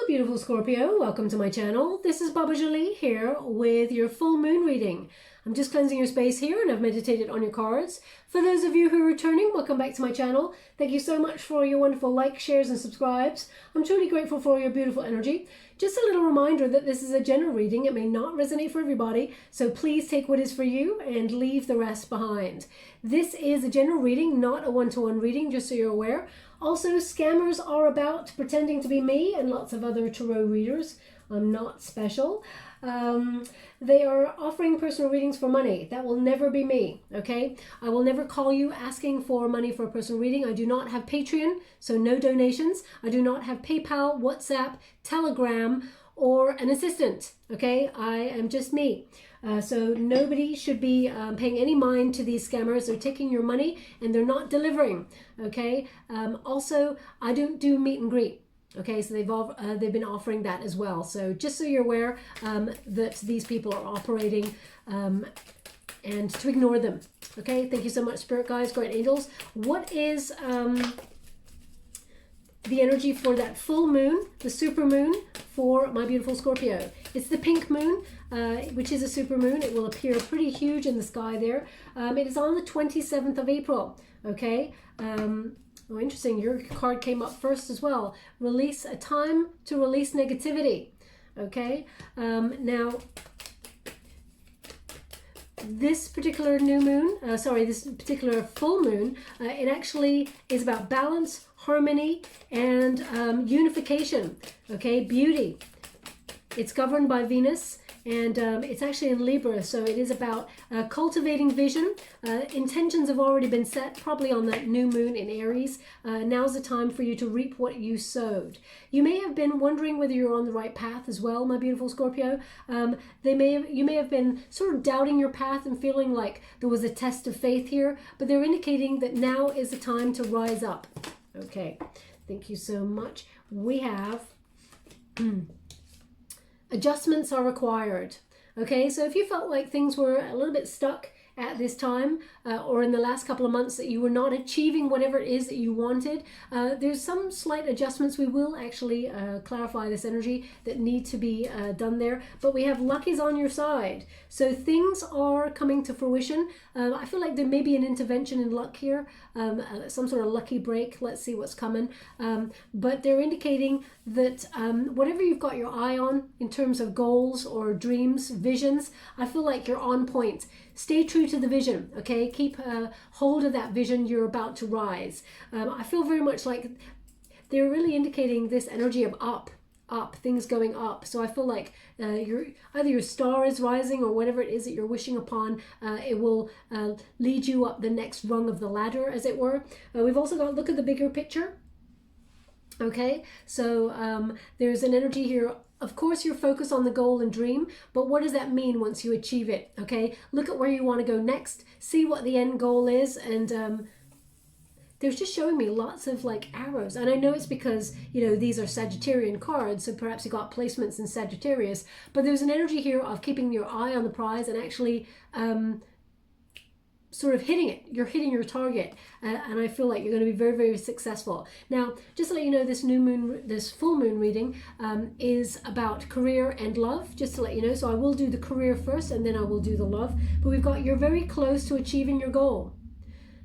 beautiful Scorpio, welcome to my channel. This is Baba Jolie here with your full moon reading. I'm just cleansing your space here and I've meditated on your cards. For those of you who are returning, welcome back to my channel. Thank you so much for your wonderful likes, shares and subscribes. I'm truly grateful for your beautiful energy. Just a little reminder that this is a general reading. It may not resonate for everybody, so please take what is for you and leave the rest behind. This is a general reading, not a one-to-one reading, just so you're aware. Also, scammers are about pretending to be me and lots of other tarot readers. I'm not special. They are offering personal readings for money. That will never be me, okay? I will never call you asking for money for a personal reading. I do not have Patreon, so no donations. I do not have PayPal, WhatsApp, Telegram, or an assistant, okay? I am just me. So nobody should be paying any mind to these scammers. They're taking your money and they're not delivering, okay? Also, I don't do meet and greet. Okay, so they've been offering that as well. So just so you're aware that these people are operating and to ignore them. Okay, thank you so much, Spirit Guides, Guardian Angels. What is the energy for that full moon, the super moon for my beautiful Scorpio? It's the pink moon, which is a super moon. It will appear pretty huge in the sky there. It is on the 27th of April, okay? Oh, interesting. Your card came up first as well. Release a time to release negativity. Okay. Now, this particular new moon, this particular full moon, it actually is about balance, harmony, and unification. Okay. Beauty. It's governed by Venus. And it's actually in Libra, so it is about cultivating vision. Intentions have already been set, probably on that new moon in Aries. Now's the time for you to reap what you sowed. You may have been wondering whether you're on the right path as well, my beautiful Scorpio. You may have been sort of doubting your path and feeling like there was a test of faith here, but they're indicating that now is the time to rise up. Okay, thank you so much. We have... adjustments are required. Okay, so if you felt like things were a little bit stuck at this time or in the last couple of months, that you were not achieving whatever it is that you wanted, there's some slight adjustments. We will actually clarify this energy that need to be done there, but we have luck is on your side, so things are coming to fruition. I feel like there may be an intervention in luck here, some sort of lucky break. Let's see what's coming, but they're indicating that whatever you've got your eye on in terms of goals or dreams, visions, I feel like you're on point. Stay true to the vision, okay? Keep hold of that vision. You're about to rise. I feel very much like they're really indicating this energy of up, things going up. So I feel like either your star is rising or whatever it is that you're wishing upon, it will lead you up the next rung of the ladder, as it were. We've also got, look at the bigger picture. Okay, so there's an energy here. Of course, you're focused on the goal and dream, but what does that mean once you achieve it? Okay, look at where you want to go next, see what the end goal is, and they're just showing me lots of like arrows. And I know it's because, you know, these are Sagittarian cards, so perhaps you got placements in Sagittarius, but there's an energy here of keeping your eye on the prize and actually sort of hitting it. You're hitting your target, and I feel like you're going to be very, very successful. Now, just to let you know, this new moon, this full moon reading is about career and love, just to let you know. So I will do the career first and then I will do the love, but we've got, you're very close to achieving your goal.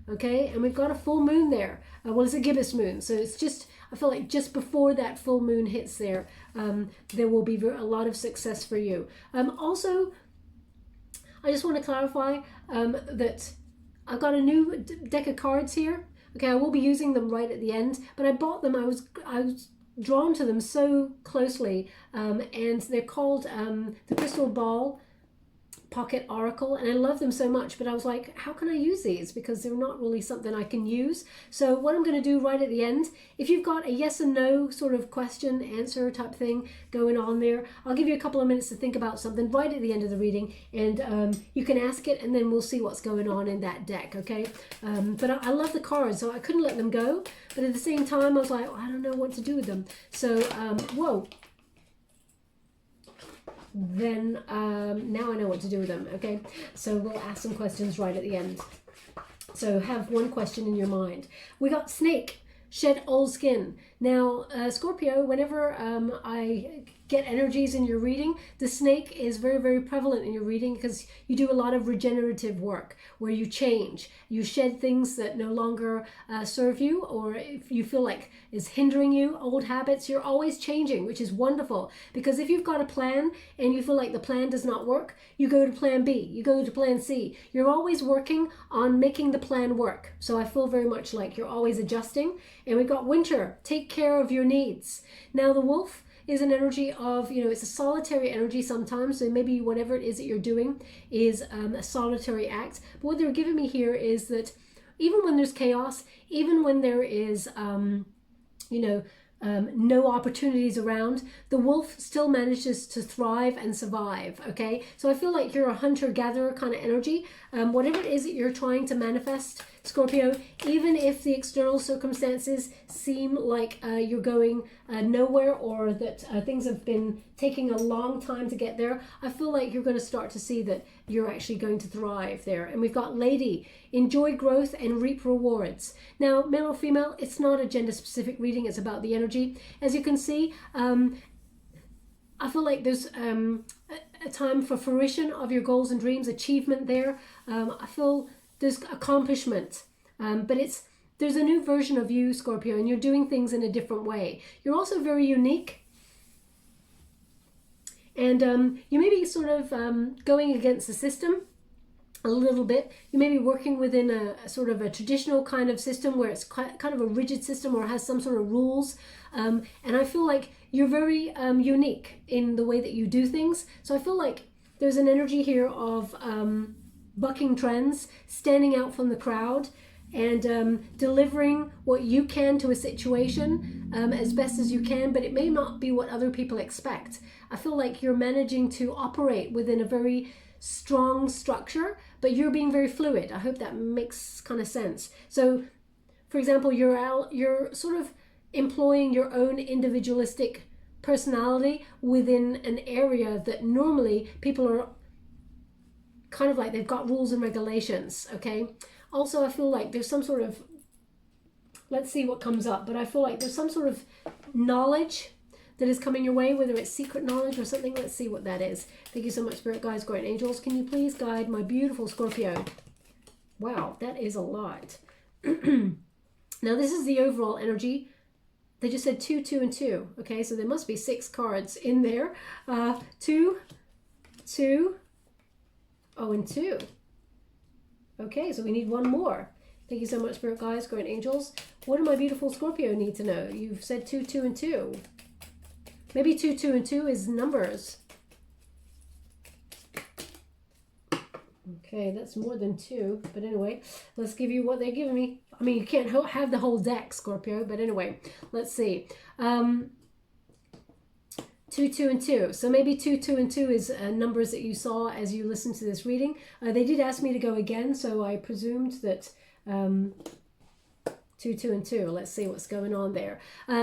Okay, and we've got a full moon there. Well, it's a gibbous moon, so it's just, I feel like just before that full moon hits there, there will be a lot of success for you. Also, I just want to clarify that I've got a new deck of cards here. Okay, I will be using them right at the end, but I bought them. I was drawn to them so closely, and they're called the Crystal Ball Pocket Oracle, and I love them so much, but I was like, how can I use these? Because they're not really something I can use. So what I'm going to do right at the end, if you've got a yes and no sort of question answer type thing going on there, I'll give you a couple of minutes to think about something right at the end of the reading, and you can ask it, and then we'll see what's going on in that deck. Okay, but I love the cards, so I couldn't let them go, but at the same time I was like, I don't know what to do with them. So whoa, then now I know what to do with them. Okay, so we'll ask some questions right at the end. So have one question in your mind. We got snake. shed old skin. Now, Scorpio, whenever I get energies in your reading, the snake is very, very prevalent in your reading because you do a lot of regenerative work where you change. You shed things that no longer serve you, or if you feel like is hindering you, old habits. You're always changing, which is wonderful, because if you've got a plan and you feel like the plan does not work, you go to plan B, you go to plan C. You're always working on making the plan work. So I feel very much like you're always adjusting. And we've got winter. Take care of your needs. Now the wolf is an energy of, it's a solitary energy sometimes. So maybe whatever it is that you're doing is a solitary act. But what they're giving me here is that even when there's chaos, even when there is, no opportunities around, the wolf still manages to thrive and survive, okay? So I feel like you're a hunter-gatherer kind of energy. Whatever it is that you're trying to manifest, Scorpio, even if the external circumstances seem like you're going nowhere, or that things have been taking a long time to get there, I feel like you're going to start to see that you're actually going to thrive there. And we've got Lady, enjoy growth and reap rewards. Now, male or female, it's not a gender-specific reading, it's about the energy. As you can see, I feel like there's a time for fruition of your goals and dreams, achievement there. I feel there's accomplishment, but there's a new version of you, Scorpio, and you're doing things in a different way. You're also very unique, and you may be sort of going against the system a little bit. You may be working within a sort of a traditional kind of system where it's kind of a rigid system or has some sort of rules, and I feel like you're very unique in the way that you do things. So I feel like there's an energy here of bucking trends, standing out from the crowd, and delivering what you can to a situation as best as you can, but it may not be what other people expect. I feel like you're managing to operate within a very strong structure, but you're being very fluid. I hope that makes kind of sense. So, for example, you're sort of employing your own individualistic personality within an area that normally people are kind of like they've got rules and regulations, okay? Also, I feel like there's some sort of, let's see what comes up, but I feel like there's some sort of knowledge that is coming your way, whether it's secret knowledge or something. Let's see what that is. Thank you so much, Spirit Guides, Guardian Angels. Can you please guide my beautiful Scorpio? Wow, that is a lot. Now, this is the overall energy. They just said 2, 2, and 2. Okay, so there must be 6 cards in there. 2, 2, oh, and 2. Okay, so we need one more. Thank you so much, Spirit Guides, Guardian Angels. What do my beautiful Scorpio need to know? You've said 2, 2, and 2. Maybe 2, 2, and 2 is numbers. Okay, that's more than 2. But anyway, let's give you what they're giving me. I mean, you can't have the whole deck, Scorpio. But anyway, let's see. 2, 2, and 2. So maybe 2, 2, and 2 is numbers that you saw as you listened to this reading. They did ask me to go again, so I presumed that 2, 2, and 2. Let's see what's going on there.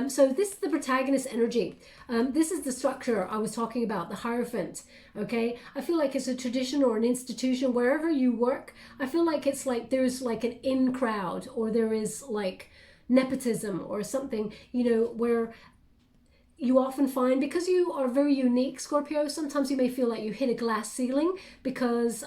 So this is the protagonist energy. This is the structure I was talking about, the Hierophant. Okay, I feel like it's a tradition or an institution wherever you work. I feel like it's like there's like an in crowd, or there is like nepotism or something, where you often find, because you are very unique, Scorpio, sometimes you may feel like you hit a glass ceiling because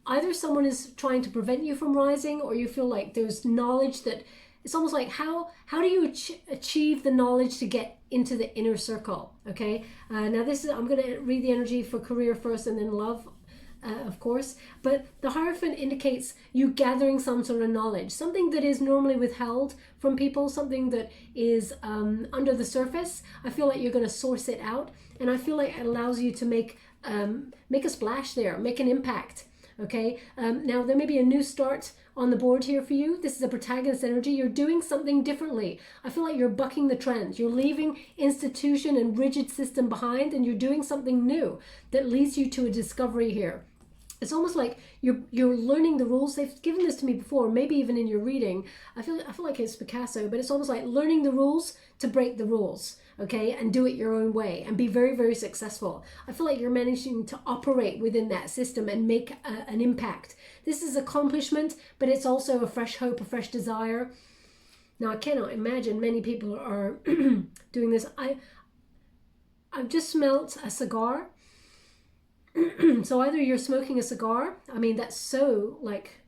either someone is trying to prevent you from rising, or you feel like there's knowledge that it's almost like how do you achieve the knowledge to get into the inner circle? Okay, now I'm going to read the energy for career first and then love, of course. But the Hierophant indicates you gathering some sort of knowledge, something that is normally withheld from people, something that is under the surface. I feel like you're going to source it out, and I feel like it allows you to make a splash there, make an impact. Okay, now there may be a new start on the board here for you. This is a protagonist energy. You're doing something differently. I feel like you're bucking the trends. You're leaving institution and rigid system behind, and you're doing something new that leads you to a discovery here. It's almost like you're learning the rules. They've given this to me before, maybe even in your reading. I feel like it's Picasso, but it's almost like learning the rules to break the rules, okay, and do it your own way and be very, very successful. I feel like you're managing to operate within that system and make an impact. This is accomplishment, but it's also a fresh hope, a fresh desire. Now, I cannot imagine many people are doing this. I've just smelt a cigar. So either you're smoking a cigar, I mean, that's so like,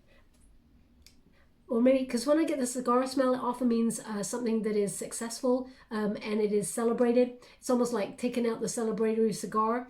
or maybe, because when I get the cigar smell, it often means something that is successful, and it is celebrated. It's almost like taking out the celebratory cigar.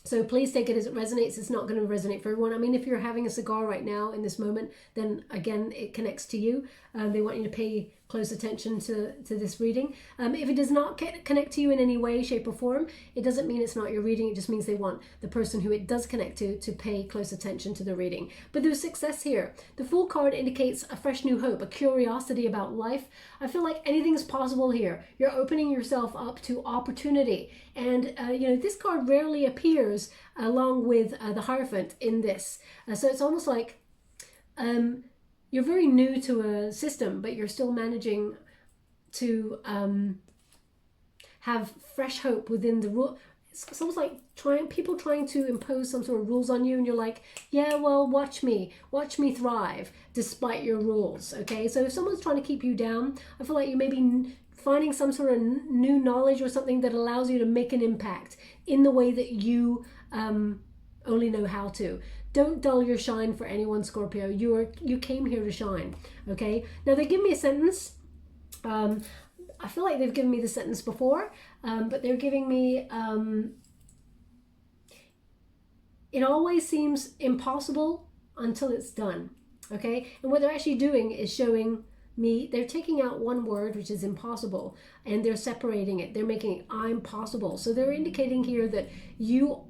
So please take it as it resonates. It's not going to resonate for everyone. I mean, if you're having a cigar right now in this moment, then again, it connects to you. They want you to pay close attention to this reading. If it does not connect to you in any way, shape, or form, it doesn't mean it's not your reading. It just means they want the person who it does connect to pay close attention to the reading. But there's success here. The Fool card indicates a fresh new hope, a curiosity about life. I feel like anything's possible here. You're opening yourself up to opportunity. And, this card rarely appears along with the Hierophant in this. So it's almost like you're very new to a system, but you're still managing to have fresh hope within the rule. It's almost like people trying to impose some sort of rules on you, and you're like, yeah, well, watch me thrive despite your rules. Okay, so if someone's trying to keep you down, I feel like you may be finding some sort of new knowledge or something that allows you to make an impact in the way that you only know how to. Don't dull your shine for anyone, Scorpio. You came here to shine. Okay, now they give me a sentence. I feel like they've given me the sentence before, but they're giving me it always seems impossible until it's done. Okay, and what they're actually doing is showing me, they're taking out one word, which is impossible, and they're separating it. They're making it I'm possible. So they're indicating here that you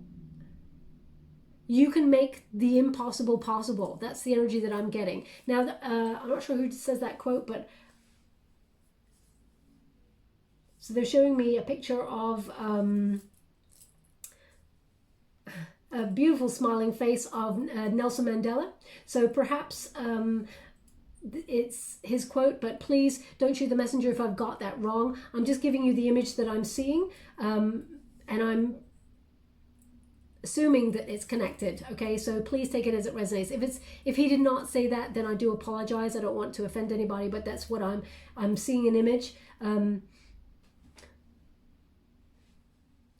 can make the impossible possible. That's the energy that I'm getting. Now, I'm not sure who says that quote, but so they're showing me a picture of a beautiful smiling face of Nelson Mandela. So perhaps it's his quote, but please don't shoot the messenger if I've got that wrong. I'm just giving you the image that I'm seeing, and I'm assuming that it's connected. Okay, so please take it as it resonates. If he did not say that, then I do apologize. I don't want to offend anybody, but that's what I'm seeing an image.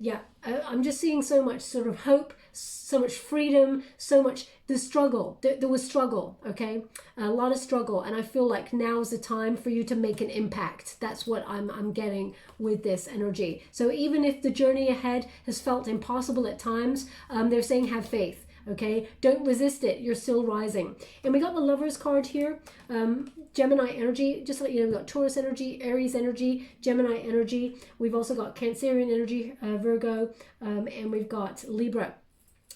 Yeah, I'm just seeing so much sort of hope, so much freedom, so much the struggle. There was struggle, okay? A lot of struggle, and I feel like now is the time for you to make an impact. That's what I'm getting with this energy. So even if the journey ahead has felt impossible at times, they're saying have faith. Okay, don't resist it. You're still rising. And we got the Lovers card here. Gemini energy. Just to let you know, we've got Taurus energy, Aries energy, Gemini energy. We've also got Cancerian energy, Virgo, and we've got Libra.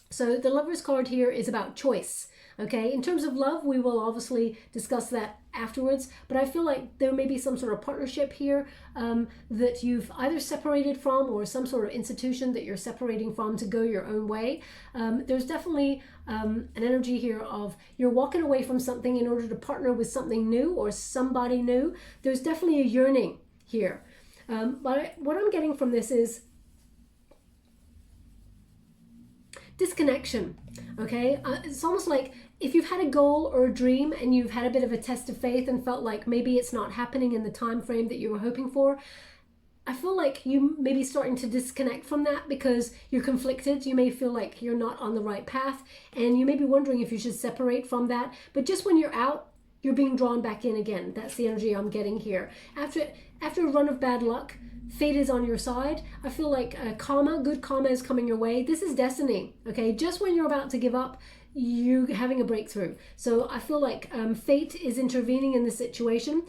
So the Lovers card here is about choice. Okay, in terms of love, we will obviously discuss that afterwards, but I feel like there may be some sort of partnership here that you've either separated from, or some sort of institution that you're separating from to go your own way. There's definitely an energy here of you're walking away from something in order to partner with something new or somebody new. There's definitely a yearning here. But what I'm getting from this is disconnection. Okay, it's almost like if you've had a goal or a dream and you've had a bit of a test of faith and felt like maybe it's not happening in the time frame that you were hoping for, I feel like you may be starting to disconnect from that because you're conflicted. You may feel like you're not on the right path, and you may be wondering if you should separate from that. But just when you're out, you're being drawn back in again. That's the energy I'm getting here. After a run of bad luck, fate is on your side. I feel like good karma is coming your way. This is destiny, okay? Just when you're about to give up, you're having a breakthrough. So I feel like fate is intervening in the situation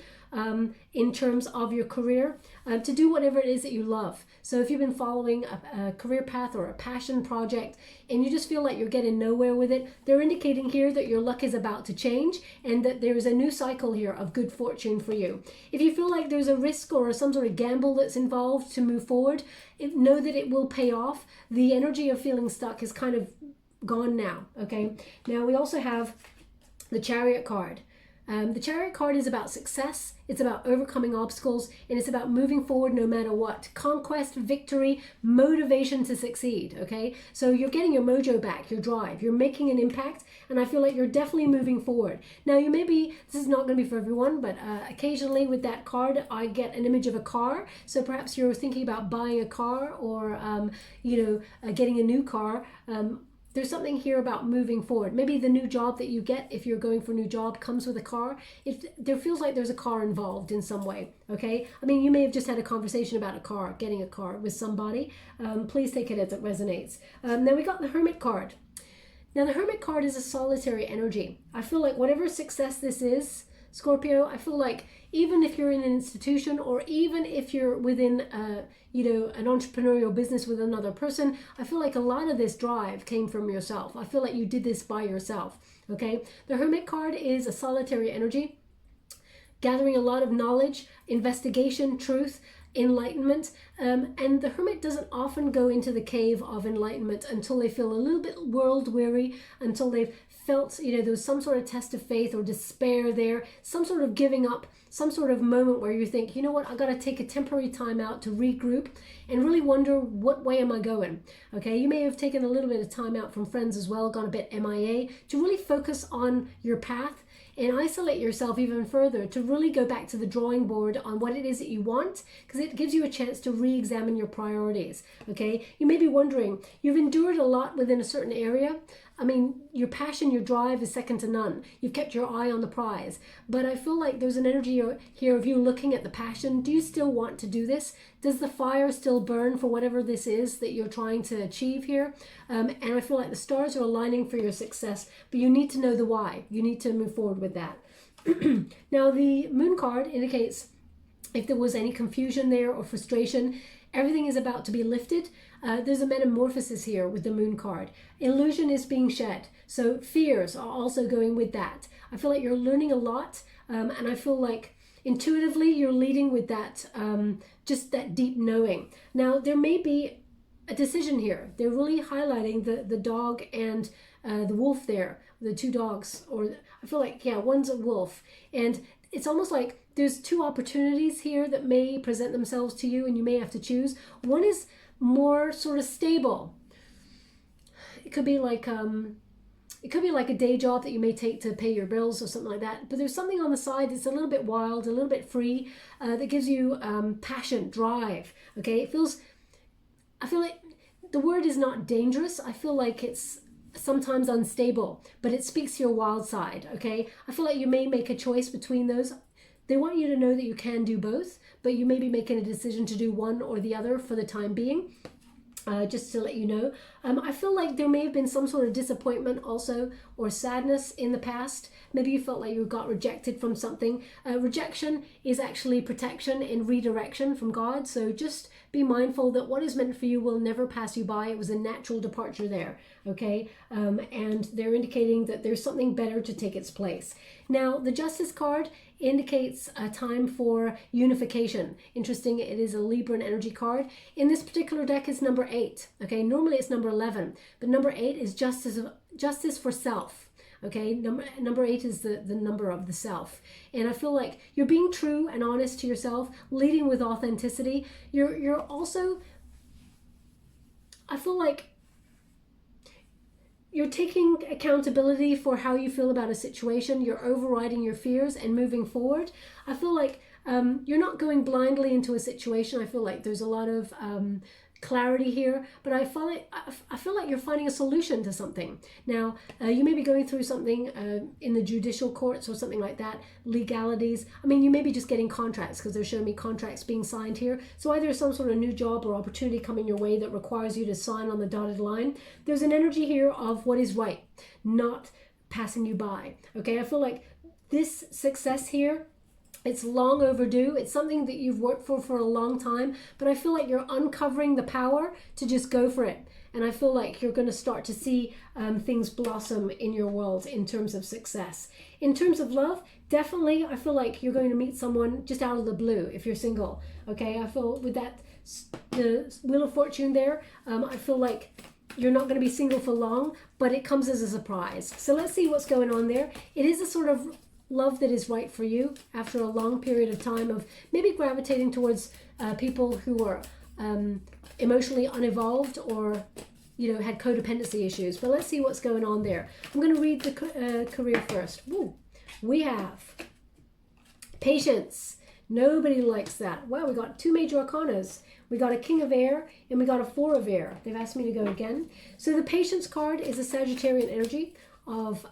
in terms of your career to do whatever it is that you love. So if you've been following a career path or a passion project and you just feel like you're getting nowhere with it, they're indicating here that your luck is about to change and that there is a new cycle here of good fortune for you. If you feel like there's a risk or some sort of gamble that's involved to move forward, know that it will pay off. The energy of feeling stuck is kind of gone now. Okay, now we also have the Chariot card. The Chariot card is about success, it's about overcoming obstacles, and it's about moving forward no matter what. Conquest, victory, motivation to succeed, okay? So you're getting your mojo back, your drive. You're making an impact, and I feel like you're definitely moving forward. Now, you may be, this is not going to be for everyone, but occasionally with that card, I get an image of a car. So perhaps you're thinking about buying a car or, getting a new car. There's something here about moving forward. Maybe the new job that you get, if you're going for a new job, comes with a car. There feels like there's a car involved in some way, okay? I mean, you may have just had a conversation about a car, getting a car with somebody. Please take it as it resonates. Then we got the Hermit card. Now, the Hermit card is a solitary energy. I feel like whatever success this is, Scorpio, I feel like even if you're in an institution or even if you're within an entrepreneurial business with another person, I feel like a lot of this drive came from yourself. I feel like you did this by yourself, okay? The Hermit card is a solitary energy, gathering a lot of knowledge, investigation, truth, enlightenment, and the Hermit doesn't often go into the cave of enlightenment until they feel a little bit world weary, until they've felt, there was some sort of test of faith or despair there, some sort of giving up, some sort of moment where you think, you know what, I got to take a temporary time out to regroup and really wonder, what way am I going? Okay, you may have taken a little bit of time out from friends as well, gone a bit MIA, to really focus on your path and isolate yourself even further, to really go back to the drawing board on what it is that you want, because it gives you a chance to re-examine your priorities, okay? You may be wondering, you've endured a lot within a certain area. I mean, your passion, your drive is second to none. You've kept your eye on the prize. But I feel like there's an energy here of you looking at the passion. Do you still want to do this? Does the fire still burn for whatever this is that you're trying to achieve here? And I feel like the stars are aligning for your success, but you need to know the why. You need to move forward with that. Now, the Moon card indicates if there was any confusion there or frustration, everything is about to be lifted. There's a metamorphosis here with the Moon card. Illusion is being shed. So fears are also going with that. I feel like you're learning a lot, and I feel like intuitively you're leading with that, just that deep knowing. Now, there may be a decision here. They're really highlighting the dog and the wolf there, the two dogs, or I feel like, yeah, one's a wolf. And it's almost like there's two opportunities here that may present themselves to you and you may have to choose. One is more sort of stable. It could be like a day job that you may take to pay your bills or something like that. But there's something on the side that's a little bit wild, a little bit free, that gives you passion, drive. Okay, I feel like the word is not dangerous. I feel like it's sometimes unstable, but it speaks to your wild side. Okay, I feel like you may make a choice between those. They want you to know that you can do both, but you may be making a decision to do one or the other for the time being. Just to let you know, I feel like there may have been some sort of disappointment also, or sadness in the past. Maybe you felt like you got rejected from something. Rejection is actually protection and redirection from God. So just be mindful that what is meant for you will never pass you by. It was a natural departure there, okay? And they're indicating that there's something better to take its place. Now, the Justice card indicates a time for unification. Interesting, it is a Libran energy card. In this particular deck, it's number 8. Okay, normally it's number 11, but number 8 is justice for self. Okay, number 8 is the number of the self. And I feel like you're being true and honest to yourself, leading with authenticity. You're also, I feel like you're taking accountability for how you feel about a situation. You're overriding your fears and moving forward. I feel like you're not going blindly into a situation. I feel like there's a lot of clarity here, but I feel like you're finding a solution to something. Now, you may be going through something in the judicial courts or something like that, legalities. I mean, you may be just getting contracts, because they're showing me contracts being signed here. So either some sort of new job or opportunity coming your way that requires you to sign on the dotted line. There's an energy here of what is right, not passing you by. Okay, I feel like this success here, it's long overdue. It's something that you've worked for a long time, but I feel like you're uncovering the power to just go for it. And I feel like you're going to start to see things blossom in your world in terms of success. In terms of love, definitely, I feel like you're going to meet someone just out of the blue if you're single. Okay, I feel with that, the Wheel of Fortune there, I feel like you're not going to be single for long, but it comes as a surprise. So let's see what's going on there. It is a sort of love that is right for you after a long period of time of maybe gravitating towards people who are emotionally unevolved or, you know, had codependency issues. But let's see what's going on there. I'm going to read the career first. Woo. We have patience. Nobody likes that. Wow, we got two major arcanas. We got a King of Air and we got a Four of Air. They've asked me to go again. So the Patience card is a Sagittarian energy of,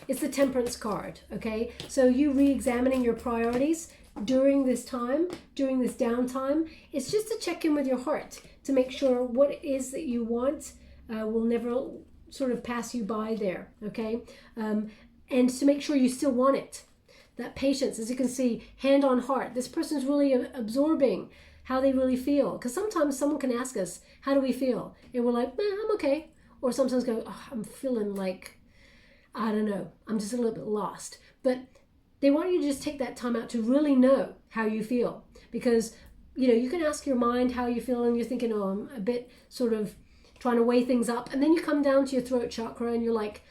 it's the Temperance card, okay? So you re-examining your priorities during this time, during this downtime. It's just to check in with your heart to make sure what it is that you want will never sort of pass you by there, okay? And to make sure you still want it. That patience, as you can see, hand on heart. This person's really absorbing how they really feel. Because sometimes someone can ask us, how do we feel? And we're like, I'm okay. Or sometimes go, oh, I'm feeling like, I don't know, I'm just a little bit lost. But they want you to just take that time out to really know how you feel. Because, you know, you can ask your mind how you feel and you're thinking, oh, I'm a bit sort of trying to weigh things up. And then you come down to your throat chakra and you're like,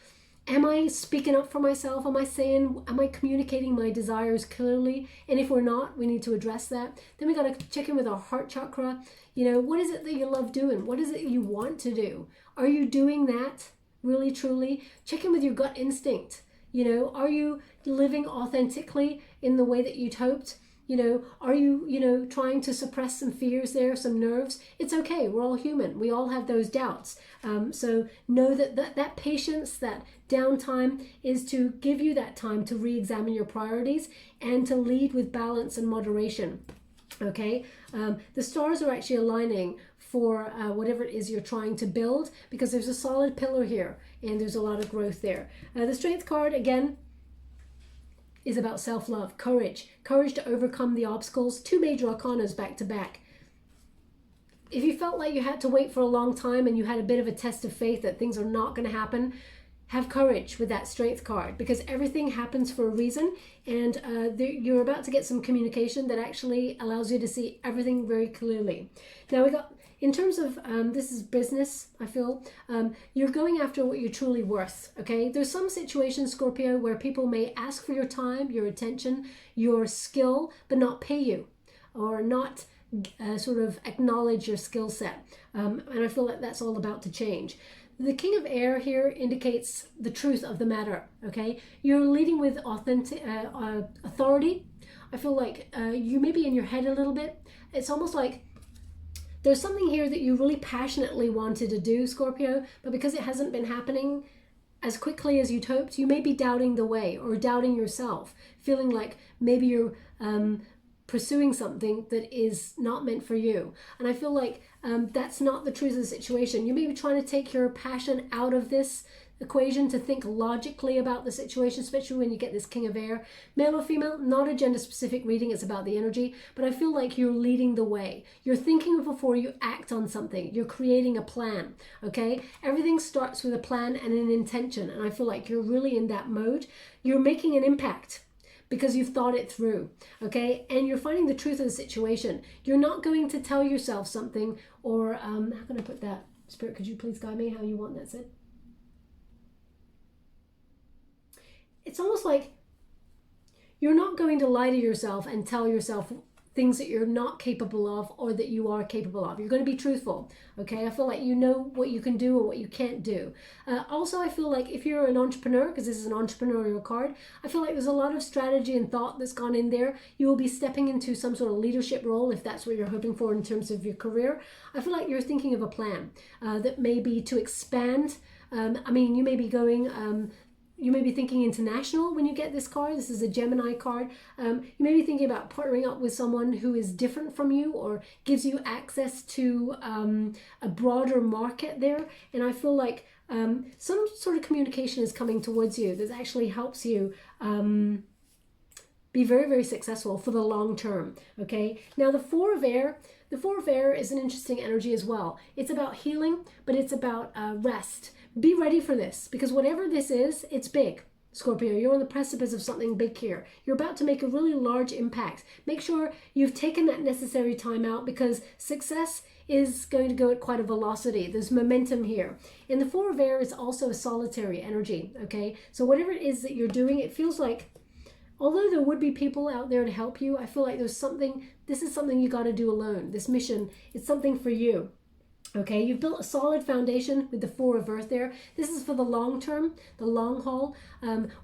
am I speaking up for myself? Am I communicating my desires clearly? And if we're not, we need to address that. Then we got to check in with our heart chakra. You know, what is it that you love doing? What is it you want to do? Are you doing that really, truly? Check in with your gut instinct. You know, are you living authentically in the way that you'd hoped? You know, are you, you know, trying to suppress some fears there, some nerves? It's okay. We're all human. We all have those doubts. So know that patience, that downtime is to give you that time to re-examine your priorities and to lead with balance and moderation. Okay? The stars are actually aligning for whatever it is you're trying to build because there's a solid pillar here and there's a lot of growth there. The Strength card, again, is about self-love, courage to overcome the obstacles. Two major arcanas back to back. If you felt like you had to wait for a long time and you had a bit of a test of faith that things are not going to happen, have courage with that Strength card because everything happens for a reason and you're about to get some communication that actually allows you to see everything very clearly. Now we got, in terms of, this is business, I feel, you're going after what you're truly worth, okay? There's some situations, Scorpio, where people may ask for your time, your attention, your skill, but not pay you or not sort of acknowledge your skill set. And I feel like that's all about to change. The King of Air here indicates the truth of the matter, okay? You're leading with authentic authority. I feel like you may be in your head a little bit. It's almost like there's something here that you really passionately wanted to do, Scorpio, but because it hasn't been happening as quickly as you'd hoped, you may be doubting the way or doubting yourself, feeling like maybe you're pursuing something that is not meant for you. And I feel like that's not the truth of the situation. You may be trying to take your passion out of this equation to think logically about the situation, especially when you get this King of Air. Male or female, not a gender specific reading, it's about the energy, but I feel like you're leading the way. You're thinking before you act on something. You're creating a plan, okay? Everything starts with a plan and an intention, and I feel like you're really in that mode. You're making an impact because you've thought it through, okay? And you're finding the truth of the situation. You're not going to tell yourself something or, how can I put that? Spirit, could you please guide me how you want that said? It's almost like you're not going to lie to yourself and tell yourself things that you're not capable of or that you are capable of. You're going to be truthful, okay? I feel like you know what you can do or what you can't do. Also, I feel like if you're an entrepreneur, because this is an entrepreneurial card, I feel like there's a lot of strategy and thought that's gone in there. You will be stepping into some sort of leadership role if that's what you're hoping for in terms of your career. I feel like you're thinking of a plan that may be to expand. I mean, you may be going... you may be thinking international when you get this card. This is a Gemini card. You may be thinking about partnering up with someone who is different from you or gives you access to a broader market there. And I feel like some sort of communication is coming towards you that actually helps you be very, very successful for the long term, okay? Now, the Four of Air is an interesting energy as well. It's about healing, but it's about rest. Be ready for this because whatever this is, it's big. Scorpio, you're on the precipice of something big here. You're about to make a really large impact. Make sure you've taken that necessary time out because success is going to go at quite a velocity. There's momentum here. And the Four of Air is also a solitary energy, okay? So whatever it is that you're doing, it feels like, although there would be people out there to help you, I feel like this is something you got to do alone. This mission, it's something for you. Okay, you've built a solid foundation with the Four of Earth there. This is for the long term, the long haul.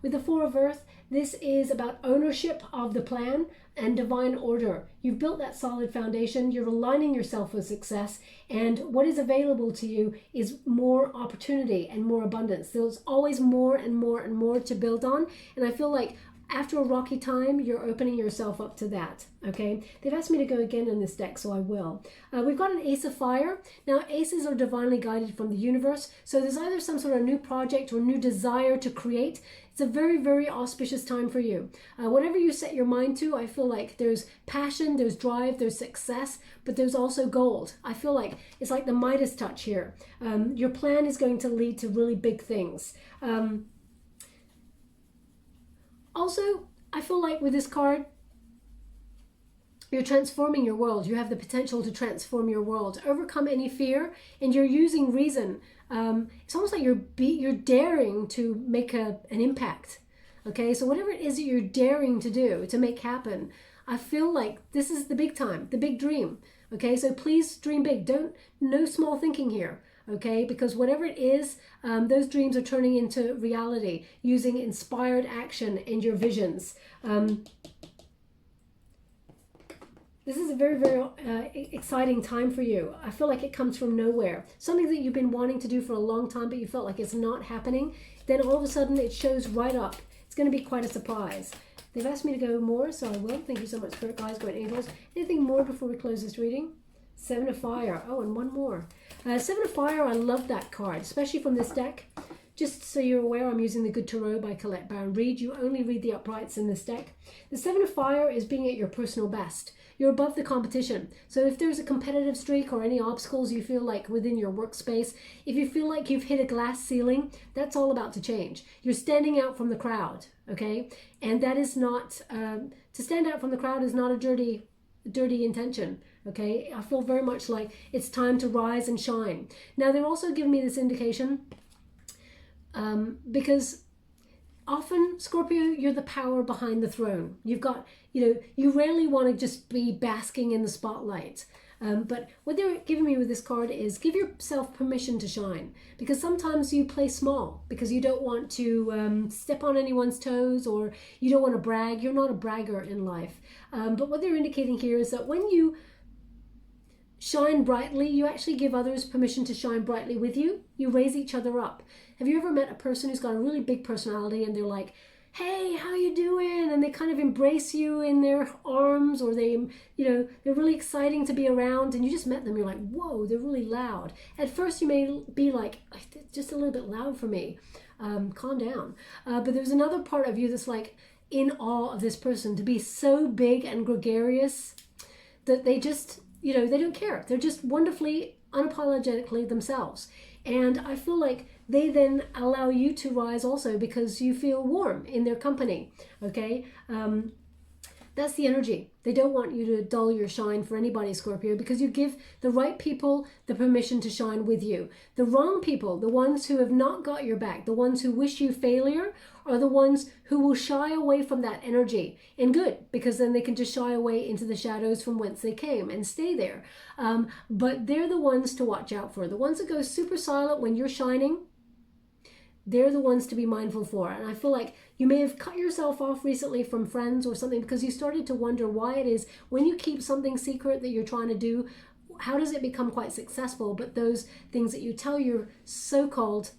With the Four of Earth, this is about ownership of the plan and divine order. You've built that solid foundation. You're aligning yourself with success. And what is available to you is more opportunity and more abundance. There's always more and more and more to build on. And I feel like after a rocky time, you're opening yourself up to that, okay? They've asked me to go again in this deck, so I will. We've got an Ace of Fire. Now, aces are divinely guided from the universe, so there's either some sort of new project or new desire to create. It's a very, very auspicious time for you. Whatever you set your mind to, I feel like there's passion, there's drive, there's success, but there's also gold. I feel like it's like the Midas touch here. Your plan is going to lead to really big things. Also, I feel like with this card, you're transforming your world. You have the potential to transform your world, overcome any fear, and you're using reason. It's almost like you're daring to make an impact. Okay, so whatever it is that you're daring to do, to make happen, I feel like this is the big time, the big dream. Okay, so please dream big. No small thinking here. Okay, because whatever it is, those dreams are turning into reality using inspired action and your visions. This is a very, very exciting time for you. I feel like it comes from nowhere. Something that you've been wanting to do for a long time, but you felt like it's not happening. Then all of a sudden it shows right up. It's going to be quite a surprise. They've asked me to go more, so I will. Thank you so much, Spirit Guides, Great Angels. Anything more before we close this reading? Seven of Fire. Oh, and one more. Seven of Fire, I love that card, especially from this deck. Just so you're aware, I'm using the Good Tarot by Colette Baron Reid. You only read the uprights in this deck. The Seven of Fire is being at your personal best. You're above the competition. So if there's a competitive streak or any obstacles you feel like within your workspace, if you feel like you've hit a glass ceiling, that's all about to change. You're standing out from the crowd, okay? And that is not, to stand out from the crowd is not a dirty intention. Okay, I feel very much like it's time to rise and shine. Now, they're also giving me this indication because often, Scorpio, you're the power behind the throne. You've got, you rarely want to just be basking in the spotlight. But what they're giving me with this card is give yourself permission to shine, because sometimes you play small because you don't want to step on anyone's toes, or you don't want to brag. You're not a bragger in life. But what they're indicating here is that when you shine brightly, you actually give others permission to shine brightly with you. You raise each other up. Have you ever met a person who's got a really big personality and they're like, hey, how you doing? And they kind of embrace you in their arms, or they, they're really exciting to be around, and you just met them. You're like, whoa, they're really loud. At first you may be like, just a little bit loud for me. Calm down. But there's another part of you that's like in awe of this person, to be so big and gregarious that they just, they don't care. They're just wonderfully, unapologetically themselves. And I feel like they then allow you to rise also because you feel warm in their company, okay? That's the energy. They don't want you to dull your shine for anybody, Scorpio, because you give the right people the permission to shine with you. The wrong people, the ones who have not got your back, the ones who wish you failure, are the ones who will shy away from that energy. And good, because then they can just shy away into the shadows from whence they came and stay there. But they're the ones to watch out for. The ones that go super silent when you're shining, they're the ones to be mindful for. And I feel like you may have cut yourself off recently from friends or something because you started to wonder why it is when you keep something secret that you're trying to do, how does it become quite successful? But those things that you tell your so-called,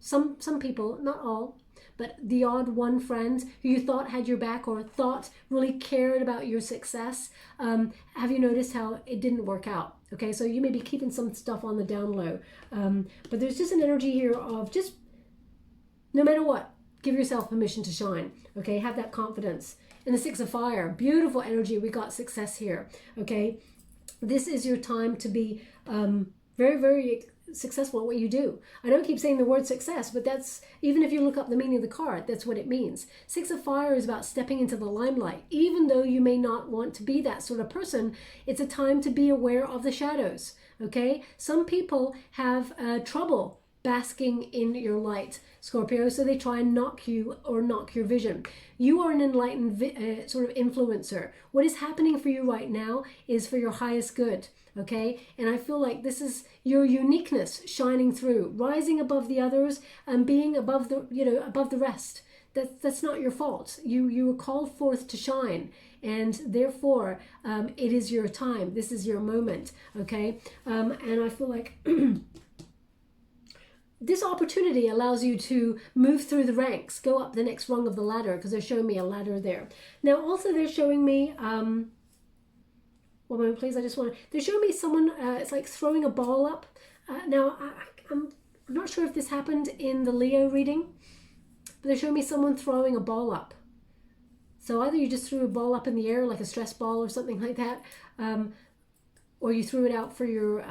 some people, not all, but the odd one friend who you thought had your back or thought really cared about your success, have you noticed how it didn't work out? Okay, so you may be keeping some stuff on the down low. But there's just an energy here of just, no matter what, give yourself permission to shine, okay? Have that confidence. And the Six of Fire, beautiful energy. We got success here, okay? This is your time to be very, very successful at what you do. I don't keep saying the word success, but that's, even if you look up the meaning of the card, that's what it means. Six of Fire is about stepping into the limelight. Even though you may not want to be that sort of person, it's a time to be aware of the shadows, okay? Some people have trouble basking in your light, Scorpio, so they try and knock you or knock your vision. You are an enlightened sort of influencer. What is happening for you right now is for your highest good, okay? And I feel like this is your uniqueness shining through, rising above the others and being above the, above the rest. That's not your fault. You were called forth to shine, and therefore it is your time. This is your moment, okay? And I feel like this opportunity allows you to move through the ranks, go up the next rung of the ladder, because they're showing me a ladder there. Now, also they're showing me, one moment please, they're showing me someone, it's like throwing a ball up. Now, I'm not sure if this happened in the Leo reading, but they're showing me someone throwing a ball up. So either you just threw a ball up in the air, like a stress ball or something like that, or you threw it out for your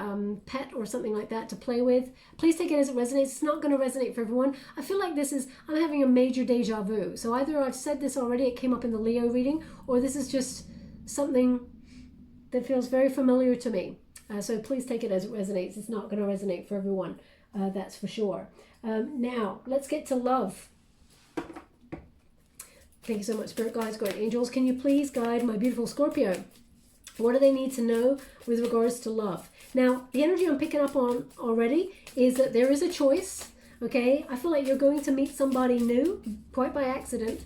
pet or something like that to play with. Please take it as it resonates. It's not going to resonate for everyone. I feel like I'm having a major deja vu. So either I've said this already, it came up in the Leo reading, or this is just something that feels very familiar to me. So please take it as it resonates. It's not going to resonate for everyone, that's for sure. Now, let's get to love. Thank you so much, Spirit Guides, Guardian Angels. Can you please guide my beautiful Scorpio? What do they need to know with regards to love? Now, the energy I'm picking up on already is that there is a choice, okay? I feel like you're going to meet somebody new, quite by accident,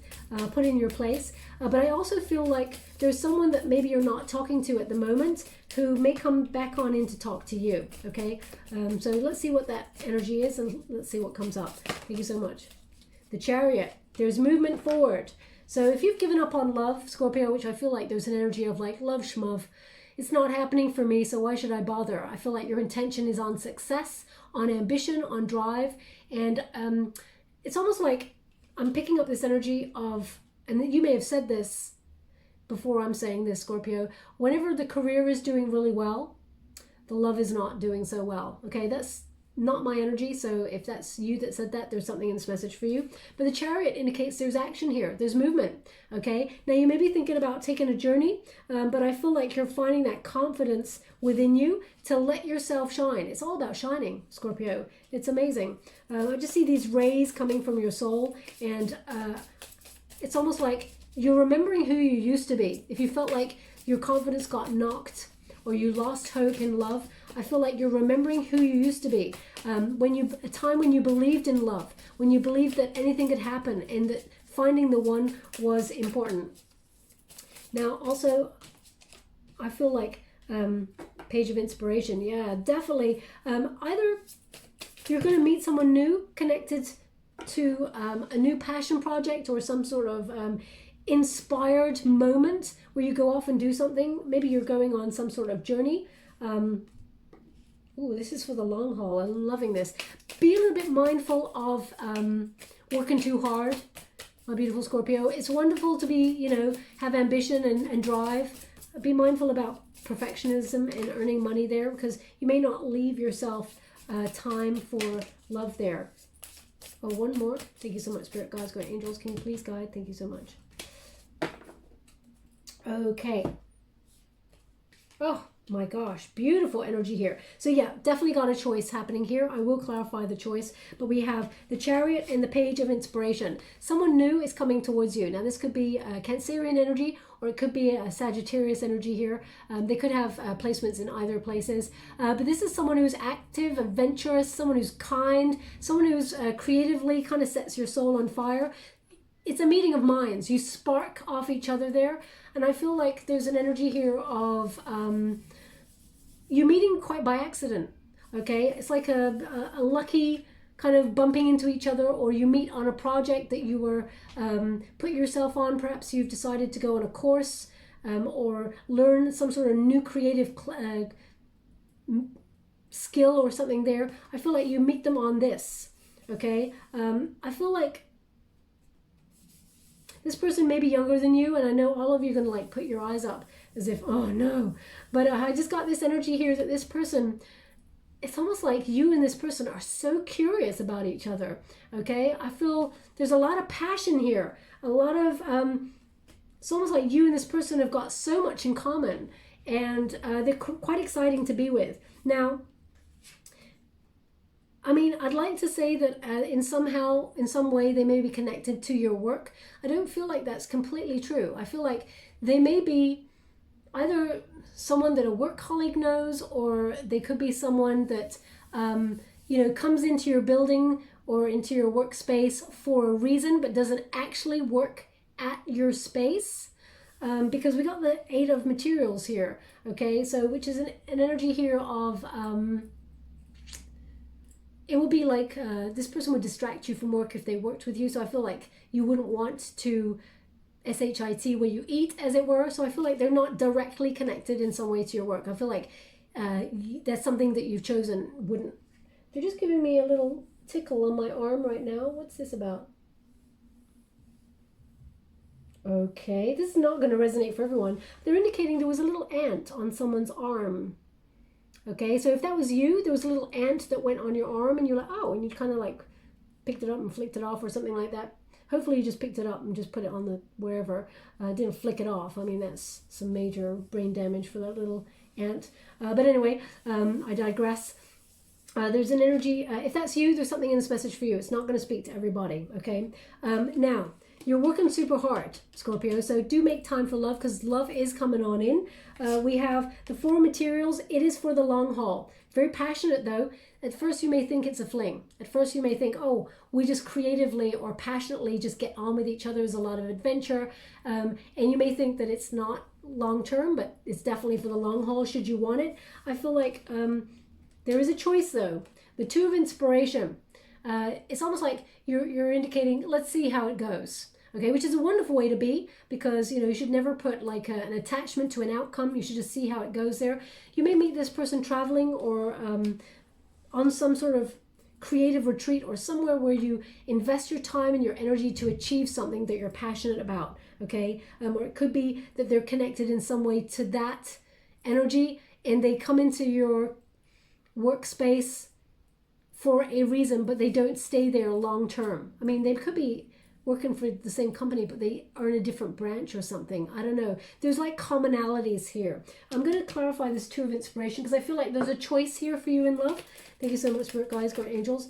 put in your place. But I also feel like there's someone that maybe you're not talking to at the moment who may come back on in to talk to you, okay? So let's see what that energy is, and let's see what comes up. Thank you so much. The Chariot. There's movement forward. So if you've given up on love, Scorpio, which I feel like there's an energy of like, love shmuv, it's not happening for me, so why should I bother? I feel like your intention is on success, on ambition, on drive. And it's almost like I'm picking up this energy of, and you may have said this before I'm saying this, Scorpio, whenever the career is doing really well, the love is not doing so well. Okay, that's not my energy, so if that's you that said that, there's something in this message for you. But the Chariot indicates there's action here, there's movement, okay? Now you may be thinking about taking a journey, but I feel like you're finding that confidence within you to let yourself shine. It's all about shining, Scorpio. It's amazing. I just see these rays coming from your soul, and it's almost like you're remembering who you used to be. If you felt like your confidence got knocked or you lost hope in love, I feel like you're remembering who you used to be. A time when you believed in love, when you believed that anything could happen and that finding the one was important. Now, also, I feel like Page of Inspiration. Yeah, definitely. Either you're going to meet someone new connected to a new passion project or some sort of inspired moment where you go off and do something. Maybe you're going on some sort of journey. Ooh, this is for the long haul. I'm loving this. Be a little bit mindful of working too hard, my beautiful Scorpio. It's wonderful to be, have ambition and drive. Be mindful about perfectionism and earning money there, because you may not leave yourself time for love there. Oh, one more. Thank you so much, Spirit Guides, Guardian Angels. Can you please guide? Thank you so much. Okay. Oh my gosh, beautiful energy here. So yeah, definitely got a choice happening here. I will clarify the choice, but we have the Chariot and the Page of Inspiration. Someone new is coming towards you. Now this could be a Cancerian energy, or it could be a Sagittarius energy here. They could have placements in either places. But this is someone who's active, adventurous, someone who's kind, someone who's creatively kind of sets your soul on fire. It's a meeting of minds. You spark off each other there. And I feel like there's an energy here of you meeting quite by accident, okay? It's like a lucky kind of bumping into each other, or you meet on a project that you were put yourself on. Perhaps you've decided to go on a course or learn some sort of new creative skill or something there. I feel like you meet them on this, okay? I feel like this person may be younger than you, and I know all of you are going to like put your eyes up as if, oh no. But I just got this energy here that this person, it's almost like you and this person are so curious about each other, okay? I feel there's a lot of passion here, a lot of, it's almost like you and this person have got so much in common, and they're quite exciting to be with. Now, I mean, I'd like to say that in some way, they may be connected to your work. I don't feel like that's completely true. I feel like they may be either someone that a work colleague knows, or they could be someone that, you know, comes into your building or into your workspace for a reason, but doesn't actually work at your space. Because we got the 8 of materials here, okay? So, which is an energy here of, it will be like this person would distract you from work if they worked with you. So I feel like you wouldn't want to SHIT where you eat, as it were. So I feel like they're not directly connected in some way to your work. I feel like that's something that you've chosen wouldn't. They're just giving me a little tickle on my arm right now. What's this about? Okay, this is not going to resonate for everyone. They're indicating there was a little ant on someone's arm. Okay, so if that was you, there was a little ant that went on your arm and you're like, oh, and you kind of like picked it up and flicked it off or something like that. Hopefully you just picked it up and just put it on the wherever. Didn't flick it off. I mean, that's some major brain damage for that little ant. But anyway, I digress. There's an energy. If that's you, there's something in this message for you. It's not going to speak to everybody, okay? Now, you're working super hard, Scorpio, so do make time for love, because love is coming on in. We have the 4 materials. It is for the long haul. Very passionate, though. At first, you may think it's a fling. At first, you may think, oh, we just creatively or passionately just get on with each other. There's a lot of adventure. And you may think that it's not long-term, but it's definitely for the long haul should you want it. I feel like there is a choice, though. The 2 of inspiration. It's almost like you're indicating, let's see how it goes. Okay, which is a wonderful way to be, because, you know, you should never put like an attachment to an outcome. You should just see how it goes there. You may meet this person traveling or on some sort of creative retreat or somewhere where you invest your time and your energy to achieve something that you're passionate about. Okay, or it could be that they're connected in some way to that energy and they come into your workspace for a reason, but they don't stay there long term. I mean, they could be working for the same company, but they are in a different branch or something. I don't know. There's like commonalities here. I'm going to clarify this 2 of inspiration, because I feel like there's a choice here for you in love. Thank you so much, Spirit Guides, God Angels.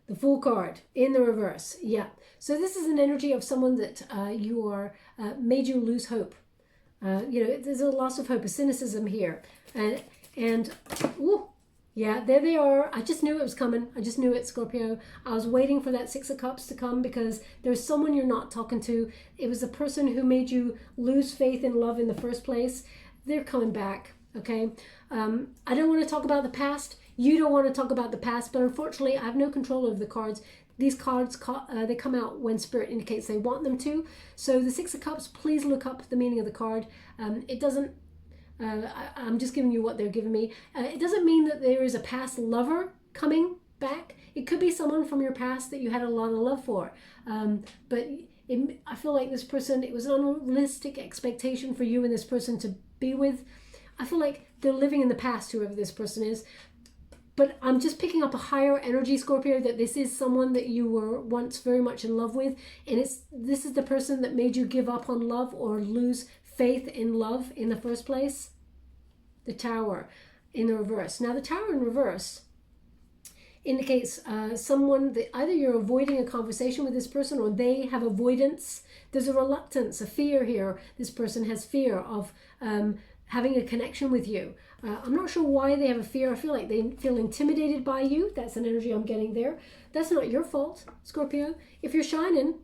The Fool card in the reverse. Yeah. So this is an energy of someone that you are made you lose hope. You know, there's a loss of hope, a cynicism here. And ooh, yeah, there they are. I just knew it was coming. I just knew it, Scorpio. I was waiting for that 6 of Cups to come, because there's someone you're not talking to. It was the person who made you lose faith in love in the first place. They're coming back, okay? I don't want to talk about the past. You don't want to talk about the past, but unfortunately, I have no control over the cards. These cards, they come out when Spirit indicates they want them to. So the 6 of Cups, please look up the meaning of the card. It doesn't I'm just giving you what they're giving me. It doesn't mean that there is a past lover coming back. It could be someone from your past that you had a lot of love for. But I feel like this person, it was an unrealistic expectation for you and this person to be with. I feel like they're living in the past, whoever this person is. But I'm just picking up a higher energy, Scorpio, that this is someone that you were once very much in love with. And this is the person that made you give up on love or lose faith in love in the first place. The Tower in the reverse. Now the Tower in reverse indicates someone that either you're avoiding a conversation with this person or they have avoidance. There's a reluctance, a fear here. This person has fear of having a connection with you. I'm not sure why they have a fear. I feel like they feel intimidated by you. That's an energy I'm getting there. That's not your fault, Scorpio. If you're shining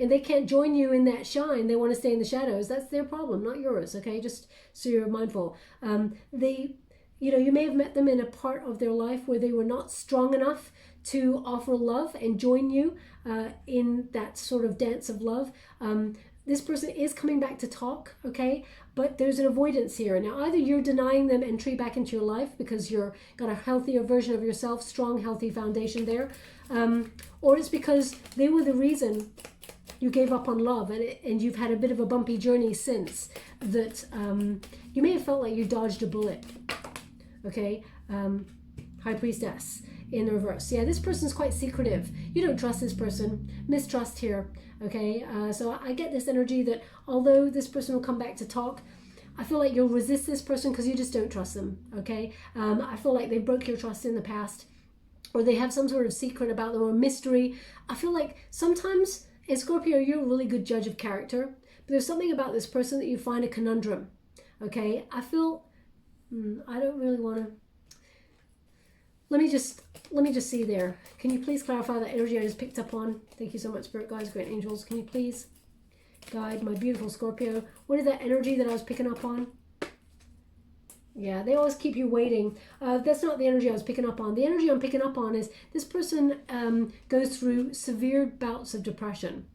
and they can't join you in that shine, they want to stay in the shadows, that's their problem, not yours, okay? Just so you're mindful. You may have met them in a part of their life where they were not strong enough to offer love and join you in that sort of dance of love. This person is coming back to talk, okay? But there's an avoidance here. Now, either you're denying them entry back into your life because you're got a healthier version of yourself, strong, healthy foundation there, or it's because they were the reason you gave up on love, and you've had a bit of a bumpy journey since that. You may have felt like you dodged a bullet. Okay, High Priestess in the reverse. Yeah, this person's quite secretive. You don't trust this person. Mistrust here. Okay, so I get this energy that although this person will come back to talk, I feel like you'll resist this person because you just don't trust them. Okay, I feel like they broke your trust in the past, or they have some sort of secret about them or mystery. I feel like sometimes in Scorpio, you're a really good judge of character, but there's something about this person that you find a conundrum. Okay, I feel, I don't really want to, let me just see there. Can you please clarify that energy I just picked up on? Thank you so much, Spirit Guides, Great Angels. Can you please guide my beautiful Scorpio? What is that energy that I was picking up on? Yeah, they always keep you waiting. That's not the energy I was picking up on. The energy I'm picking up on is this person goes through severe bouts of depression.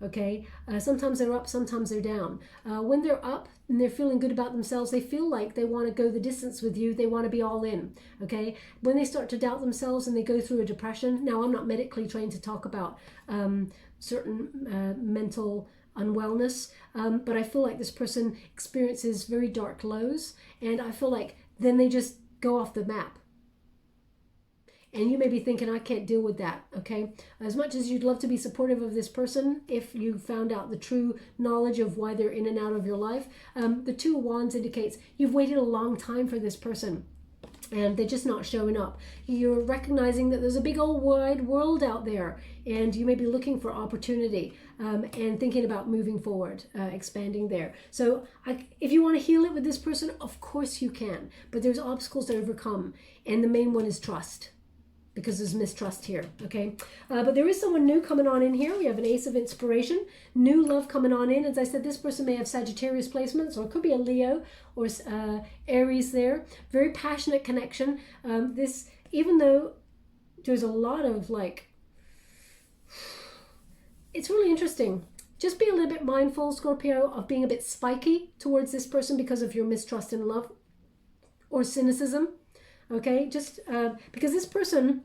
Okay, sometimes they're up, sometimes they're down. When they're up and they're feeling good about themselves, they feel like they want to go the distance with you. They want to be all in. Okay, when they start to doubt themselves and they go through a depression, now I'm not medically trained to talk about certain mental unwellness, but I feel like this person experiences very dark lows, and I feel like then they just go off the map. And you may be thinking, I can't deal with that, okay? As much as you'd love to be supportive of this person, if you found out the true knowledge of why they're in and out of your life, the Two of Wands indicates you've waited a long time for this person, and they're just not showing up. You're recognizing that there's a big old wide world out there, and you may be looking for opportunity and thinking about moving forward, expanding there. So if you want to heal it with this person, of course you can, but there's obstacles to overcome, and the main one is trust, because there's mistrust here, okay? But there is someone new coming on in here. We have an Ace of Inspiration, new love coming on in. As I said, this person may have Sagittarius placements, or it could be a Leo or Aries there. Very passionate connection. This, even though there's a lot of like, it's really interesting. Just be a little bit mindful, Scorpio, of being a bit spiky towards this person because of your mistrust in love or cynicism. Okay, just because this person,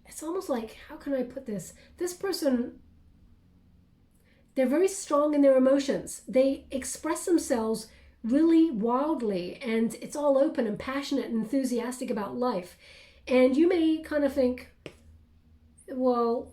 it's almost like, how can I put this? This person, they're very strong in their emotions. They express themselves really wildly, and it's all open and passionate and enthusiastic about life. And you may kind of think, well,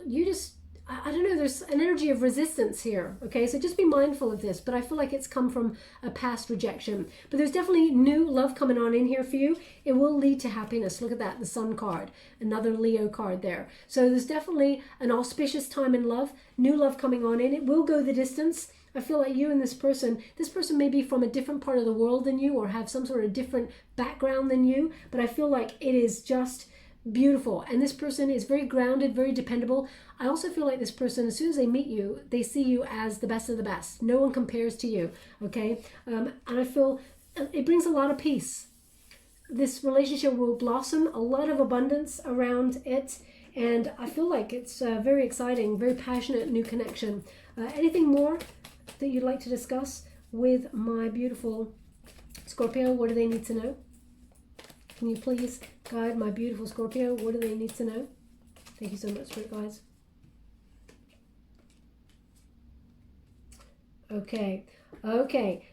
I don't know, there's an energy of resistance here, okay? So just be mindful of this, but I feel like it's come from a past rejection. But there's definitely new love coming on in here for you. It will lead to happiness. Look at that, the Sun card, another Leo card there. So there's definitely an auspicious time in love, new love coming on in. It will go the distance. I feel like you and this person may be from a different part of the world than you, or have some sort of different background than you, but I feel like it is just beautiful, and this person is very grounded, very dependable. I also feel like this person, as soon as they meet you, they see you as the best of the best. No one compares to you, okay? And I feel it brings a lot of peace. This relationship will blossom, a lot of abundance around it, and I feel like it's very exciting, very passionate new connection. Anything more that you'd like to discuss with my beautiful Scorpio? What do they need to know? Can you please guide my beautiful Scorpio? What do they need to know? Thank you so much, Spirit Guides. Okay.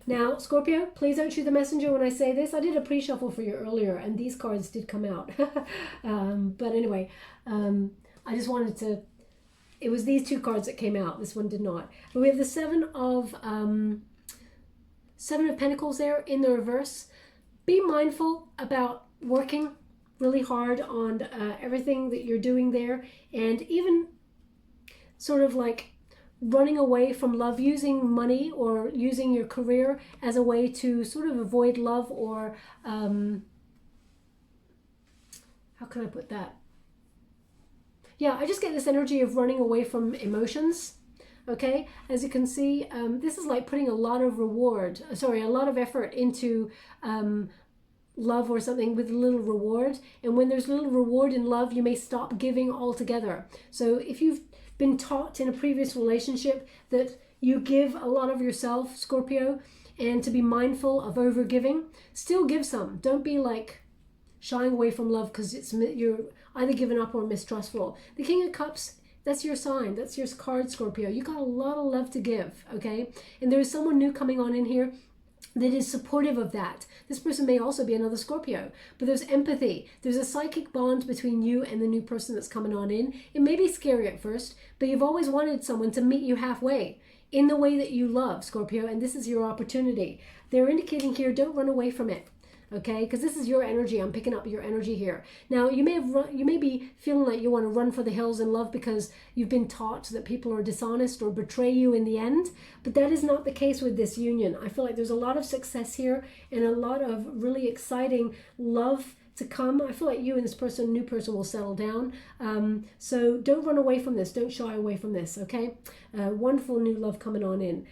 Now, Scorpio, please don't shoot the messenger when I say this. I did a pre-shuffle for you earlier, and these cards did come out. But anyway, I just wanted to... It was these two cards that came out. This one did not. But we have the Seven of Pentacles there in the reverse. Be mindful about working really hard on everything that you're doing there, and even sort of like running away from love, using money or using your career as a way to sort of avoid love, or how can I put that? Yeah, I just get this energy of running away from emotions. Okay, as you can see, this is like putting a lot of effort into love or something with little reward. And when there's little reward in love, you may stop giving altogether. So if you've been taught in a previous relationship that you give a lot of yourself, Scorpio, and to be mindful of over giving, still give some. Don't be like shying away from love because you're either giving up or mistrustful. The King of Cups, that's your sign. That's your card, Scorpio. You got a lot of love to give, okay? And there's someone new coming on in here. that is supportive of that. This person may also be another Scorpio, but there's empathy. There's a psychic bond between you and the new person that's coming on in. It may be scary at first, but you've always wanted someone to meet you halfway in the way that you love, Scorpio, and this is your opportunity. They're indicating here, don't run away from it. Okay, because this is your energy. I'm picking up your energy here. Now, you may be feeling like you want to run for the hills in love because you've been taught that people are dishonest or betray you in the end, but that is not the case with this union. I feel like there's a lot of success here and a lot of really exciting love to come. I feel like you and this person, new person, will settle down. So don't run away from this. Don't shy away from this, okay? Wonderful new love coming on in.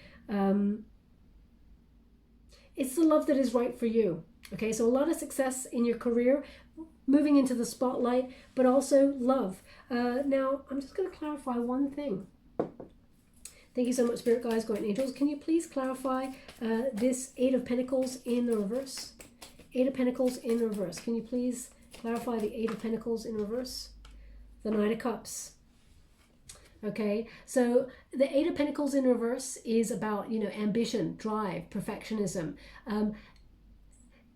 It's the love that is right for you. Okay, so a lot of success in your career, moving into the spotlight, but also love. Now, I'm just going to clarify one thing. Thank you so much, Spirit Guides, Guardian Angels. Can you please clarify this Eight of Pentacles in reverse? Eight of Pentacles in reverse. Can you please clarify the Eight of Pentacles in reverse? The Knight of Cups. Okay, so the Eight of Pentacles in reverse is about, ambition, drive, perfectionism.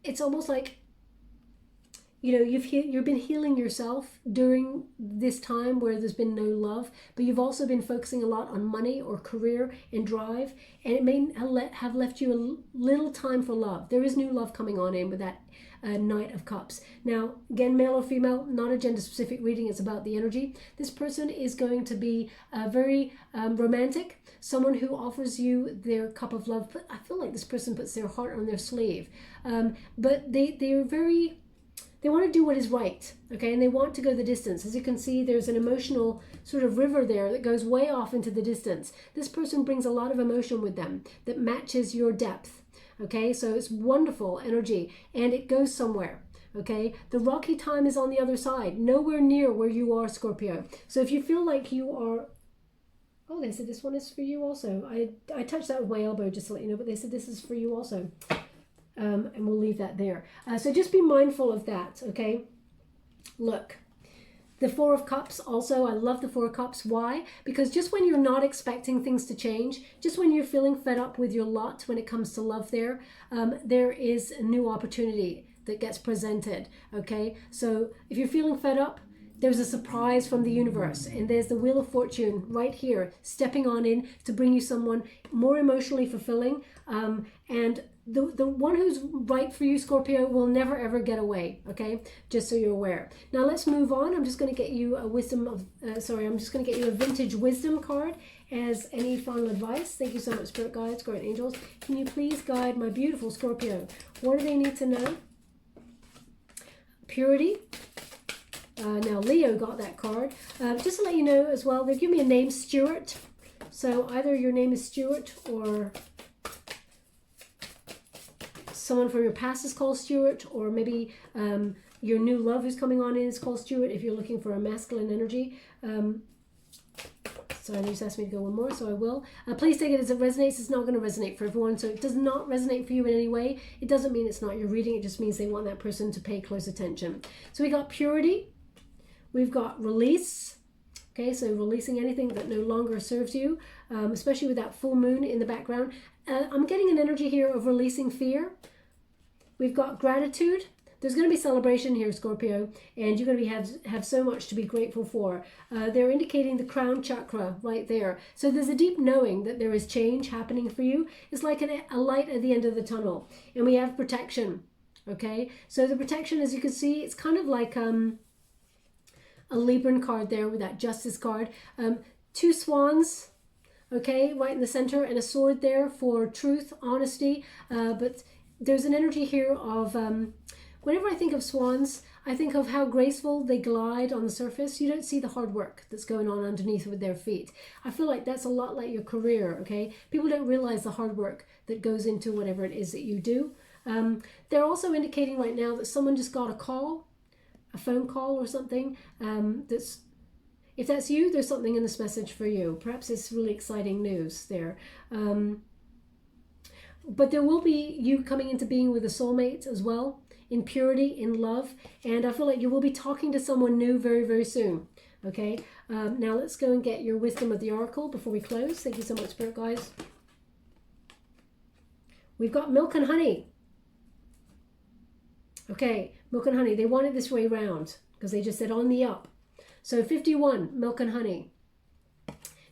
It's almost like, you've been healing yourself during this time where there's been no love, but you've also been focusing a lot on money or career and drive, and it may have left you a little time for love. There is new love coming on in with that Knight of Cups. Now, again, male or female, not a gender-specific reading. It's about the energy. This person is going to be very romantic, someone who offers you their cup of love. But I feel like this person puts their heart on their sleeve. But they want to do what is right, okay? And they want to go the distance. As you can see, there's an emotional sort of river there that goes way off into the distance. This person brings a lot of emotion with them that matches your depth. Okay, so it's wonderful energy and it goes somewhere. Okay, the rocky time is on the other side, nowhere near where you are, Scorpio. So if you feel like you are, oh, they said this one is for you also. I touched that with my elbow just to let you know, but they said this is for you also. And we'll leave that there. So just be mindful of that, okay? Look. The Four of Cups also, I love the Four of Cups. Why? Because just when you're not expecting things to change, just when you're feeling fed up with your lot when it comes to love there is a new opportunity that gets presented, okay? So if you're feeling fed up, there's a surprise from the universe, and there's the Wheel of Fortune right here, stepping on in to bring you someone more emotionally fulfilling, and the one who's right for you, Scorpio, will never ever get away, okay? Just so you're aware. Now let's move on. I'm just going to get you a vintage wisdom card as any final advice. Thank you so much, Spirit Guides, Guardian Angels. Can you please guide my beautiful Scorpio? What do they need to know? Purity. Now Leo got that card. Just to let you know as well, they give me a name, Stuart. So either your name is Stuart or someone from your past is called Stuart, or maybe your new love who's coming on in is called Stuart if you're looking for a masculine energy. Sorry, they just asked me to go one more, so I will. Please take it as it resonates. It's not going to resonate for everyone, so it does not resonate for you in any way. It doesn't mean it's not your reading. It just means they want that person to pay close attention. So we got purity. We've got release. Okay, so releasing anything that no longer serves you, especially with that full moon in the background. I'm getting an energy here of releasing fear. We've got gratitude. There's going to be celebration here, Scorpio, and you're going to have so much to be grateful for. They're indicating the crown chakra right there. So there's a deep knowing that there is change happening for you. It's like a light at the end of the tunnel. And we have protection, okay? So the protection, as you can see, it's kind of like a Libran card there with that Justice card. Two swans, okay, right in the center, and a sword there for truth, honesty, but there's an energy here of, whenever I think of swans, I think of how graceful they glide on the surface. You don't see the hard work that's going on underneath with their feet. I feel like that's a lot like your career, okay? People don't realize the hard work that goes into whatever it is that you do. They're also indicating right now that someone just got a call, a phone call or something. If that's you, there's something in this message for you. Perhaps it's really exciting news there. But there will be you coming into being with a soulmate as well, in purity, in love. And I feel like you will be talking to someone new very, very soon. Okay, now let's go and get your wisdom of the oracle before we close. Thank you so much, Spirit Guides. We've got milk and honey. Okay, milk and honey. They want it this way round because they just said on the up. So 51, milk and honey.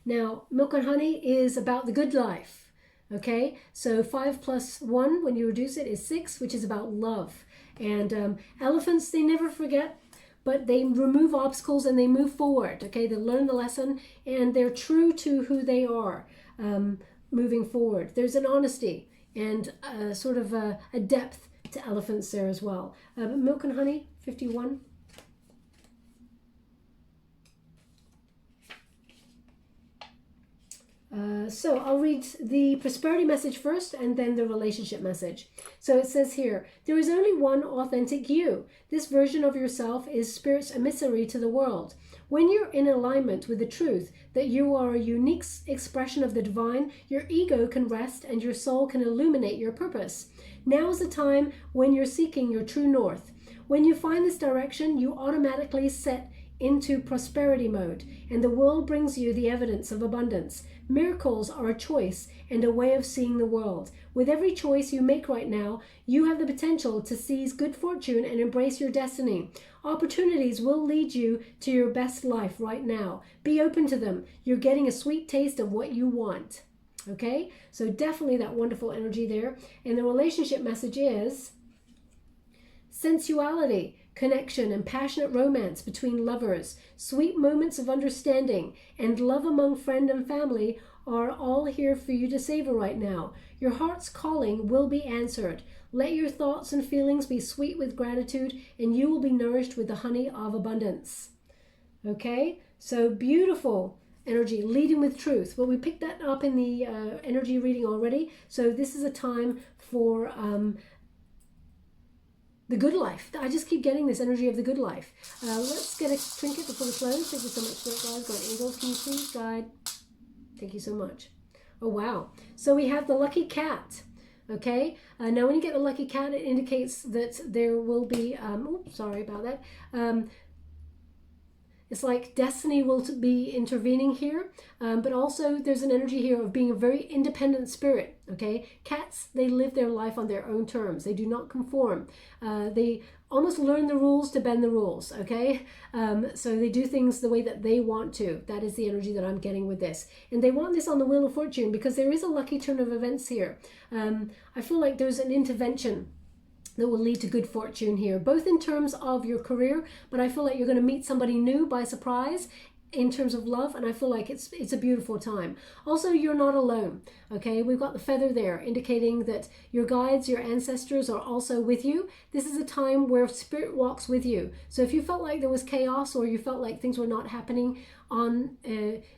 Now, milk and honey is about the good life. Okay, so 5 plus 1, when you reduce it, is 6, which is about love. And elephants, they never forget, but they remove obstacles and they move forward. Okay, they learn the lesson and they're true to who they are moving forward. There's an honesty and sort of a depth to elephants there as well. Milk and honey, 51. So I'll read the prosperity message first and then the relationship message. So it says here, there is only one authentic you. This version of yourself is Spirit's emissary to the world. When you're in alignment with the truth that you are a unique expression of the divine, your ego can rest and your soul can illuminate your purpose. Now is the time when you're seeking your true north. When you find this direction, you automatically set into prosperity mode, and the world brings you the evidence of abundance. Miracles are a choice and a way of seeing the world. With every choice you make right now, you have the potential to seize good fortune and embrace your destiny. Opportunities will lead you to your best life right now. Be open to them. You're getting a sweet taste of what you want. Okay, so definitely that wonderful energy there. And the relationship message is sensuality, connection, and passionate romance between lovers, sweet moments of understanding, and love among friend and family are all here for you to savor right now. Your heart's calling will be answered. Let your thoughts and feelings be sweet with gratitude, and you will be nourished with the honey of abundance. Okay, so beautiful energy, leading with truth. Well, we picked that up in the energy reading already. So this is a time for the good life. I just keep getting this energy of the good life. Let's get a trinket before we close. Thank you so much, Spirit Guides, God, angels. Can you please guide? Thank you so much. Oh, wow. So we have the lucky cat. Okay. Now, when you get the lucky cat, it indicates that there will be, sorry about that. It's like destiny will be intervening here, but also there's an energy here of being a very independent spirit, okay? Cats, they live their life on their own terms. They do not conform. They almost learn the rules to bend the rules, okay? So they do things the way that they want to. That is the energy that I'm getting with this. And they want this on the Wheel of Fortune because there is a lucky turn of events here. I feel like there's an intervention that will lead to good fortune here, both in terms of your career, but I feel like you're going to meet somebody new by surprise in terms of love, and I feel like it's a beautiful time. Also, you're not alone, okay? We've got the feather there indicating that your guides, your ancestors are also with you. This is a time where spirit walks with you. So if you felt like there was chaos or you felt like things were not happening on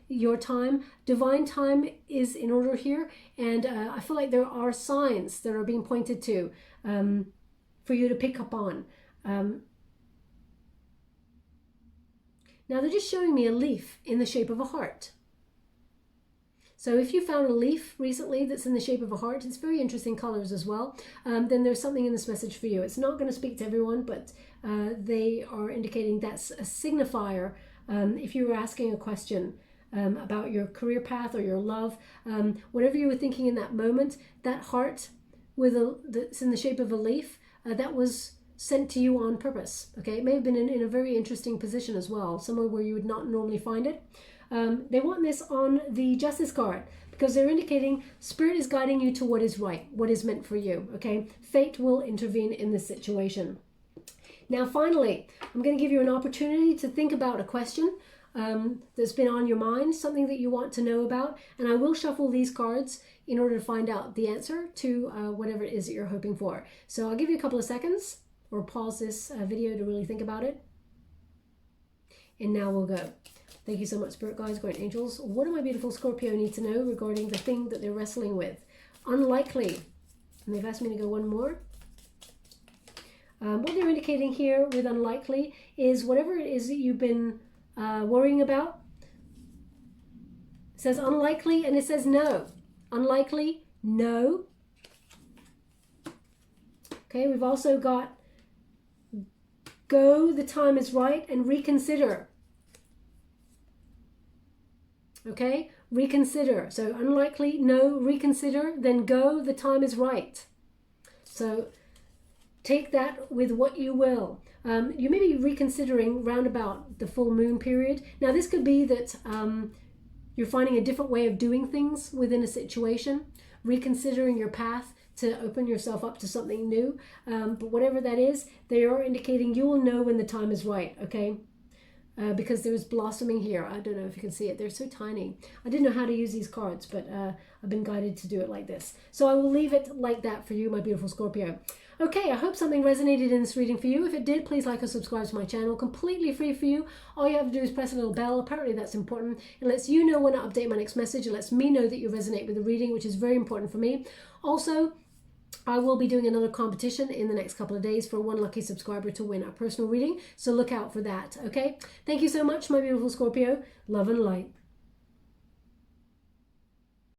your time, divine time is in order here, and I feel like there are signs that are being pointed to for you to pick up on. Now they're just showing me a leaf in the shape of a heart. So if you found a leaf recently that's in the shape of a heart, it's very interesting colors as well, then there's something in this message for you. It's not going to speak to everyone, but they are indicating that's a signifier. If you were asking a question about your career path or your love, whatever you were thinking in that moment, that heart that's in the shape of a leaf, that was sent to you on purpose. Okay, it may have been in a very interesting position as well, somewhere where you would not normally find it. They want this on the Justice card because they're indicating Spirit is guiding you to what is right, what is meant for you. Okay, fate will intervene in this situation. Now, finally, I'm going to give you an opportunity to think about a question that's been on your mind, something that you want to know about, and I will shuffle these cards in order to find out the answer to whatever it is that you're hoping for. So I'll give you a couple of seconds or pause this video to really think about it. And now we'll go. Thank you so much, Spirit Guides, Guardian Angels. What do my beautiful Scorpio need to know regarding the thing that they're wrestling with? Unlikely. And they've asked me to go one more. What they're indicating here with unlikely is whatever it is that you've been worrying about. It says unlikely and it says no. Unlikely, no. Okay, we've also got go, the time is right, and reconsider. Okay, reconsider. So unlikely, no, reconsider, then go, the time is right. So take that with what you will. You may be reconsidering round about the full moon period. Now this could be that you're finding a different way of doing things within a situation, reconsidering your path to open yourself up to something new. But whatever that is, they are indicating you will know when the time is right, okay? Because there's blossoming here. I don't know if you can see it. They're so tiny. I didn't know how to use these cards, but I've been guided to do it like this. So I will leave it like that for you, my beautiful Scorpio. Okay, I hope something resonated in this reading for you. If it did, please like or subscribe to my channel. Completely free for you. All you have to do is press a little bell. Apparently that's important. It lets you know when I update my next message. It lets me know that you resonate with the reading, which is very important for me. Also, I will be doing another competition in the next couple of days for one lucky subscriber to win a personal reading. So look out for that, okay? Thank you so much, my beautiful Scorpio. Love and light.